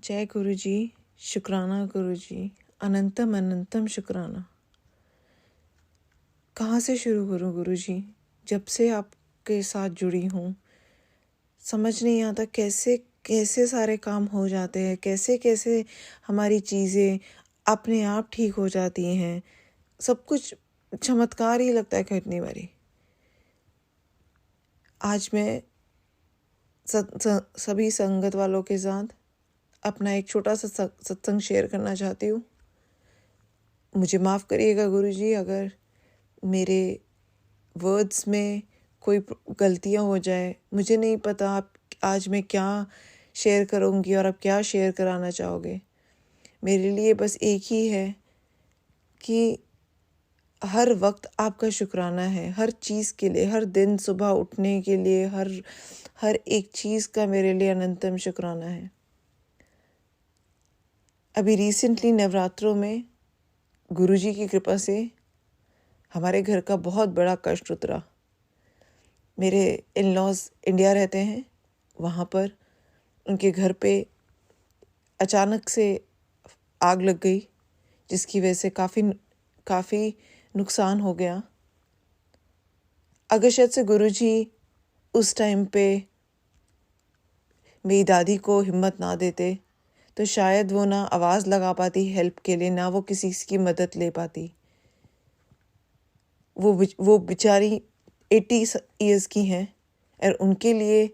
जय गुरु जी। शुक्राना गुरु जी। अनंतम अनंतम शुक्राना। कहाँ से शुरू करूँ गुरु जी? जब से आपके साथ जुड़ी हूँ समझ नहीं आता कैसे कैसे सारे काम हो जाते हैं, कैसे कैसे हमारी चीज़ें अपने आप ठीक हो जाती हैं। सब कुछ चमत्कार ही लगता है घटने वाली। आज मैं सभी संगत वालों के साथ अपना एक छोटा सा सत्संग शेयर करना चाहती हूँ। मुझे माफ़ करिएगा गुरुजी अगर मेरे वर्ड्स में कोई गलतियाँ हो जाए। मुझे नहीं पता आप आज मैं क्या शेयर करूँगी और आप क्या शेयर कराना चाहोगे। मेरे लिए बस एक ही है कि हर वक्त आपका शुक्राना है, हर चीज़ के लिए, हर दिन सुबह उठने के लिए, हर एक चीज़ का मेरे लिए अनंतम शुक्राना है। अभी रिसेंटली नवरात्रों में गुरुजी की कृपा से हमारे घर का बहुत बड़ा कष्ट उतरा। मेरे इन लॉज इंडिया रहते हैं, वहाँ पर उनके घर पे अचानक से आग लग गई, जिसकी वजह से काफ़ी नुकसान हो गया। अगर शायद से गुरुजी उस टाइम पे मेरी दादी को हिम्मत ना देते तो शायद वो ना आवाज़ लगा पाती हेल्प के लिए, ना वो किसी की मदद ले पाती। वो बेचारी 80 ईयर्स की हैं और उनके लिए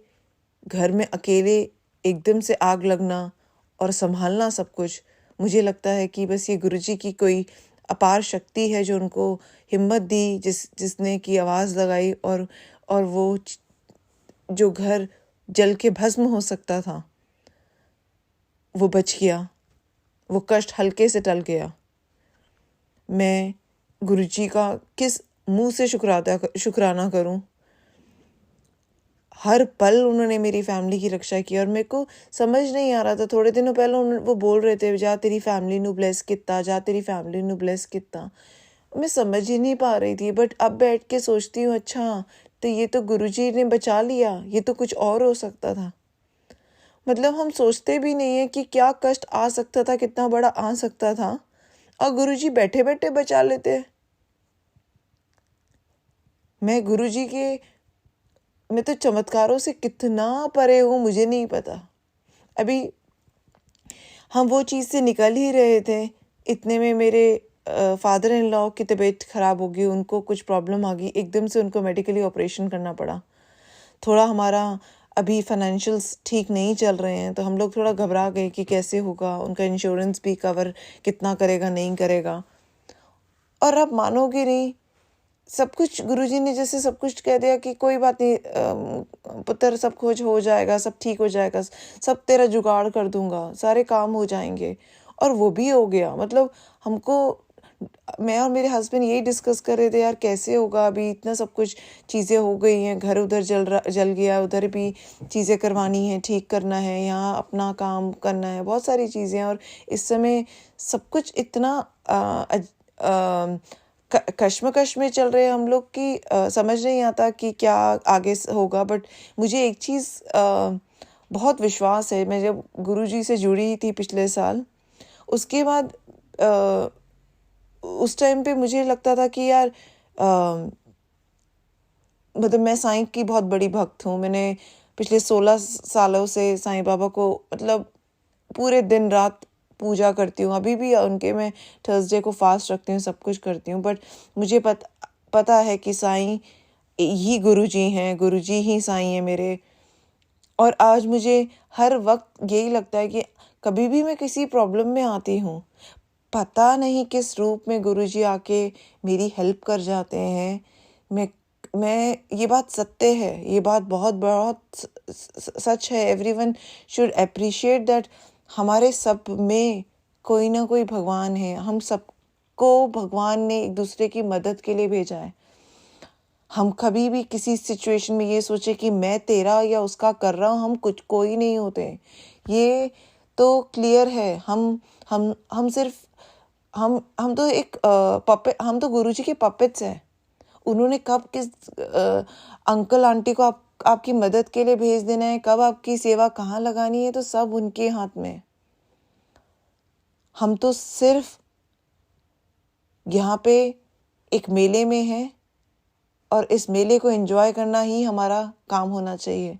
घर में अकेले एकदम से आग लगना और संभालना सब कुछ, मुझे लगता है कि बस ये गुरुजी की कोई अपार शक्ति है जो उनको हिम्मत दी, जिसने की आवाज़ लगाई और वो जो घर जल के भस्म हो सकता था वो बच गया, वो कष्ट हल्के से टल गया। मैं गुरुजी का किस मुंह से शुक्राना करूं। हर पल उन्होंने मेरी फैमिली की रक्षा की और मेरे को समझ नहीं आ रहा था। थोड़े दिनों पहले वो बोल रहे थे जा तेरी फैमिली नू ब्लेस किता, जा तेरी फैमिली नू ब्लेस किता। मैं समझ ही नहीं पा रही थी, बट अब बैठ के सोचती हूँ अच्छा तो ये तो गुरुजी ने बचा लिया, ये तो कुछ और हो सकता था। मतलब हम सोचते भी नहीं है कि क्या कष्ट आ सकता था, कितना बड़ा आ सकता था, और गुरुजी बैठे बैठे बचा लेते। मैं तो चमत्कारों से कितना परे हूँ मुझे नहीं पता। अभी हम वो चीज़ से निकल ही रहे थे, इतने में मेरे फादर इन लॉ की तबीयत ख़राब हो गई। उनको कुछ प्रॉब्लम आ गई, एकदम से उनको मेडिकली ऑपरेशन करना पड़ा। थोड़ा हमारा अभी फाइनेंशियल्स ठीक नहीं चल रहे हैं, तो हम लोग थोड़ा घबरा गए कि कैसे होगा, उनका इंश्योरेंस भी कवर कितना करेगा नहीं करेगा। और अब मानोगे नहीं, सब कुछ गुरुजी ने जैसे सब कुछ कह दिया कि कोई बात नहीं पुत्र, सब कुछ हो जाएगा, सब ठीक हो जाएगा, सब तेरा जुगाड़ कर दूंगा, सारे काम हो जाएंगे। और वो भी हो गया। मतलब मैं और मेरे हस्बैंड यही डिस्कस कर रहे थे यार कैसे होगा, अभी इतना सब कुछ चीज़ें हो गई हैं, घर उधर जल गया, उधर भी चीज़ें करवानी है, ठीक करना है, यहाँ अपना काम करना है, बहुत सारी चीज़ें। और इस समय सब कुछ इतना कश्मकश में चल रहे हैं हम लोग कि समझ नहीं आता कि क्या आगे होगा। बट मुझे एक चीज़ बहुत विश्वास है। मैं जब गुरुजी से जुड़ी थी पिछले साल, उसके बाद उस टाइम पे मुझे लगता था कि यार मतलब मैं साईं की बहुत बड़ी भक्त हूँ। मैंने पिछले 16 सालों से साईं बाबा को मतलब पूरे दिन रात पूजा करती हूँ। अभी भी उनके मैं थर्सडे को फास्ट रखती हूँ, सब कुछ करती हूँ। बट मुझे पता है कि साईं ही गुरुजी हैं, गुरुजी ही साईं है मेरे। और आज मुझे हर वक्त यही लगता है कि कभी भी मैं किसी प्रॉब्लम में आती हूँ, पता नहीं किस रूप में गुरुजी आके मेरी हेल्प कर जाते हैं। मैं ये बात सत्य है, ये बात बहुत बहुत सच है। एवरीवन शुड अप्रिशिएट दैट हमारे सब में कोई ना कोई भगवान है। हम सबको भगवान ने एक दूसरे की मदद के लिए भेजा है। हम कभी भी किसी सिचुएशन में ये सोचे कि मैं तेरा या उसका कर रहा हूँ, हम कोई नहीं होते। ये तो क्लियर है। हम सिर्फ हम तो एक पपेट, हम तो गुरुजी के पपेट्स हैं। उन्होंने कब किस अंकल आंटी को आपकी मदद के लिए भेज देना है, कब आपकी सेवा कहाँ लगानी है, तो सब उनके हाथ में। हम तो सिर्फ यहाँ पे एक मेले में हैं और इस मेले को एंजॉय करना ही हमारा काम होना चाहिए।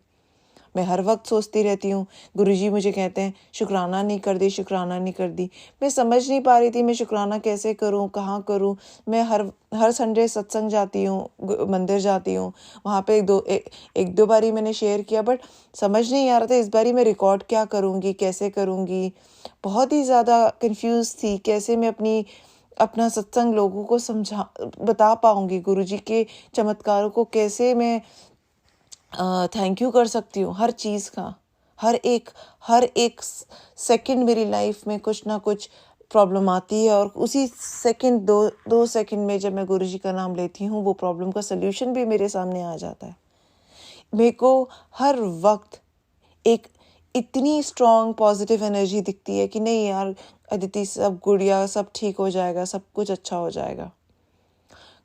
मैं हर वक्त सोचती रहती हूँ, गुरुजी मुझे कहते हैं शुक्राना नहीं कर दी, शुक्राना नहीं कर दी। मैं समझ नहीं पा रही थी मैं शुक्राना कैसे करूँ, कहाँ करूँ। मैं हर संडे सत्संग जाती हूँ, मंदिर जाती हूँ, वहाँ पे एक दो बारी मैंने शेयर किया, बट समझ नहीं आ रहा था इस बारी मैं रिकॉर्ड क्या करूँगी, कैसे करूँगी। बहुत ही ज़्यादा कंफ्यूज थी, कैसे मैं अपना सत्संग लोगों को बता पाऊँगी, गुरुजी के चमत्कारों को कैसे मैं थैंक यू कर सकती हूँ। हर चीज़ का हर एक सेकंड मेरी लाइफ में कुछ ना कुछ प्रॉब्लम आती है, और उसी सेकंड दो सेकंड में जब मैं गुरुजी का नाम लेती हूँ वो प्रॉब्लम का सल्यूशन भी मेरे सामने आ जाता है। मेरे को हर वक्त एक इतनी स्ट्रॉन्ग पॉजिटिव एनर्जी दिखती है कि नहीं यार अदिति, सब गुड़िया, सब ठीक हो जाएगा, सब कुछ अच्छा हो जाएगा।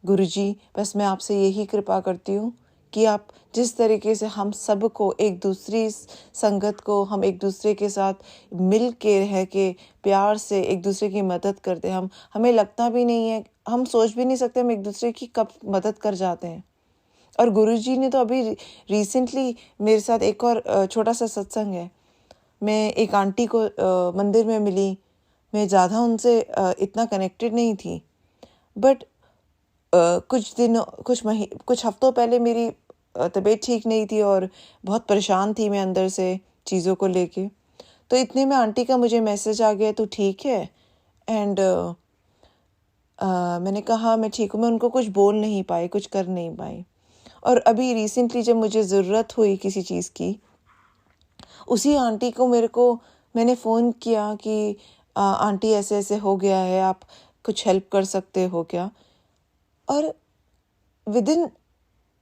गुरुजी बस मैं आपसे यही कृपा करती हूँ कि आप जिस तरीके से हम सबको एक दूसरी संगत को हम एक दूसरे के साथ मिल के रह के प्यार से एक दूसरे की मदद करते हैं, हमें लगता भी नहीं है, हम सोच भी नहीं सकते हम एक दूसरे की कब मदद कर जाते हैं। और गुरुजी ने तो अभी रिसेंटली मेरे साथ एक और छोटा सा सत्संग है। मैं एक आंटी को मंदिर में मिली, मैं ज़्यादा उनसे इतना कनेक्टेड नहीं थी, बट कुछ हफ्तों पहले मेरी तबीयत ठीक नहीं थी और बहुत परेशान थी मैं अंदर से चीज़ों को लेके। तो इतने में आंटी का मुझे मैसेज आ गया, तो ठीक है। एंड मैंने कहा मैं ठीक हूँ। मैं उनको कुछ बोल नहीं पाई, कुछ कर नहीं पाई। और अभी रिसेंटली जब मुझे ज़रूरत हुई किसी चीज़ की, उसी आंटी को मैंने फ़ोन किया कि आंटी ऐसे ऐसे हो गया है, आप कुछ हेल्प कर सकते हो क्या। और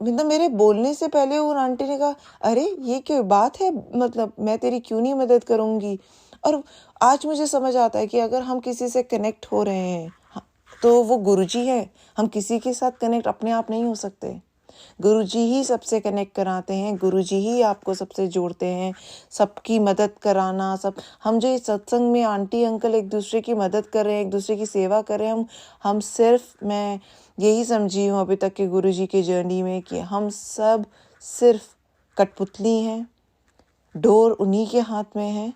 मतलब मेरे बोलने से पहले उन आंटी ने कहा, अरे ये क्या बात है, मतलब मैं तेरी क्यों नहीं मदद करूँगी। और आज मुझे समझ आता है कि अगर हम किसी से कनेक्ट हो रहे हैं तो वो गुरुजी है। हम किसी के साथ कनेक्ट अपने आप नहीं हो सकते, गुरुजी ही सबसे कनेक्ट कराते हैं, गुरुजी ही आपको सबसे जोड़ते हैं। सबकी मदद कराना, हम जो इस सत्संग में आंटी अंकल एक दूसरे की मदद कर रहे हैं, एक दूसरे की सेवा कर रहे हैं, हम सिर्फ, मैं यही समझी हूँ अभी तक के गुरुजी के जर्नी में कि हम सब सिर्फ कठपुतली हैं, डोर उन्हीं के हाथ में है,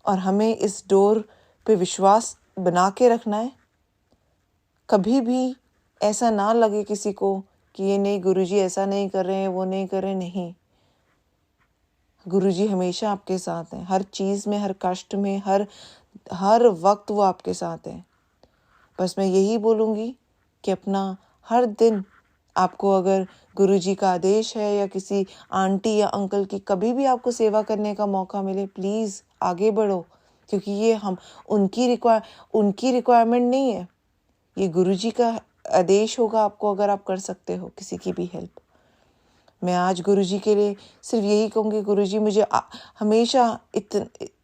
और हमें इस डोर पे विश्वास बना के रखना है। कभी भी ऐसा ना लगे किसी को कि ये नहीं, गुरुजी ऐसा नहीं कर रहे हैं, वो नहीं कर रहे, नहीं। गुरुजी हमेशा आपके साथ हैं, हर चीज़ में, हर कष्ट में, हर वक्त वो आपके साथ हैं। बस मैं यही बोलूँगी कि अपना हर दिन, आपको अगर गुरुजी का आदेश है या किसी आंटी या अंकल की कभी भी आपको सेवा करने का मौका मिले, प्लीज़ आगे बढ़ो, क्योंकि ये उनकी रिक्वायरमेंट नहीं है, ये गुरुजी का आदेश होगा आपको अगर आप कर सकते हो किसी की भी हेल्प। मैं आज गुरुजी के लिए सिर्फ यही कहूँगी, गुरुजी मुझे हमेशा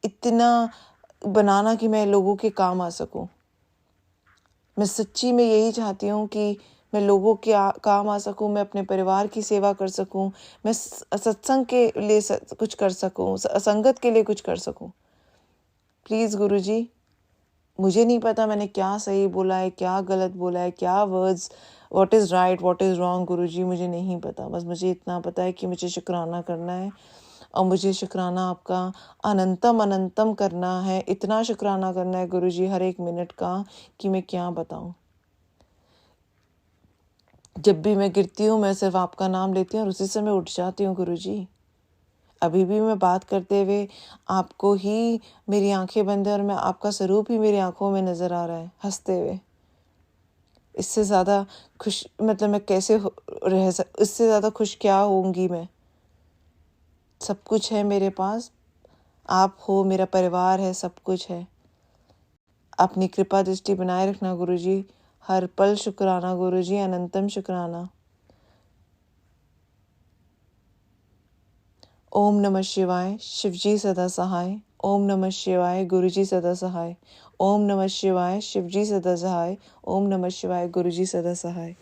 इतना बनाना कि मैं लोगों के काम आ सकूँ। मैं सच्ची में यही चाहती हूँ कि मैं लोगों के काम आ सकूँ, मैं अपने परिवार की सेवा कर सकूँ, मैं सत्संग के लिए कुछ कर सकूँ, संगत के लिए कुछ कर सकूँ। प्लीज़ गुरुजी, मुझे नहीं पता मैंने क्या सही बोला है, क्या गलत बोला है, क्या words, what is right, what is wrong, गुरुजी मुझे नहीं पता। बस मुझे इतना पता है कि मुझे शुक्राना करना है, और मुझे शुक्राना आपका अनंतम करना है। इतना शुक्राना करना है गुरुजी हर एक मिनट का कि मैं क्या बताऊं। जब भी मैं गिरती हूँ मैं सिर्फ आपका नाम लेती हूँ और उसी समय उठ जाती हूँ गुरुजी। अभी भी मैं बात करते हुए आपको ही मेरी आंखें बंद है और मैं आपका स्वरूप ही मेरी आंखों में नज़र आ रहा है हंसते हुए। इससे ज़्यादा खुश, मतलब मैं कैसे इससे ज़्यादा खुश क्या होंगी मैं। सब कुछ है मेरे पास, आप हो, मेरा परिवार है, सब कुछ है। अपनी कृपा दृष्टि बनाए रखना गुरुजी, हर पल शुक्राना गुरुजी, अनंतम शुक्राना। ओम नमः शिवाय, शिवजी सदा सहाय। ओम नमः शिवाय, गुरुजी सदा सहाय। ओम नमः शिवाय, शिवजी सदा सहाय। ओम नमः शिवाय, गुरुजी सदा सहाय।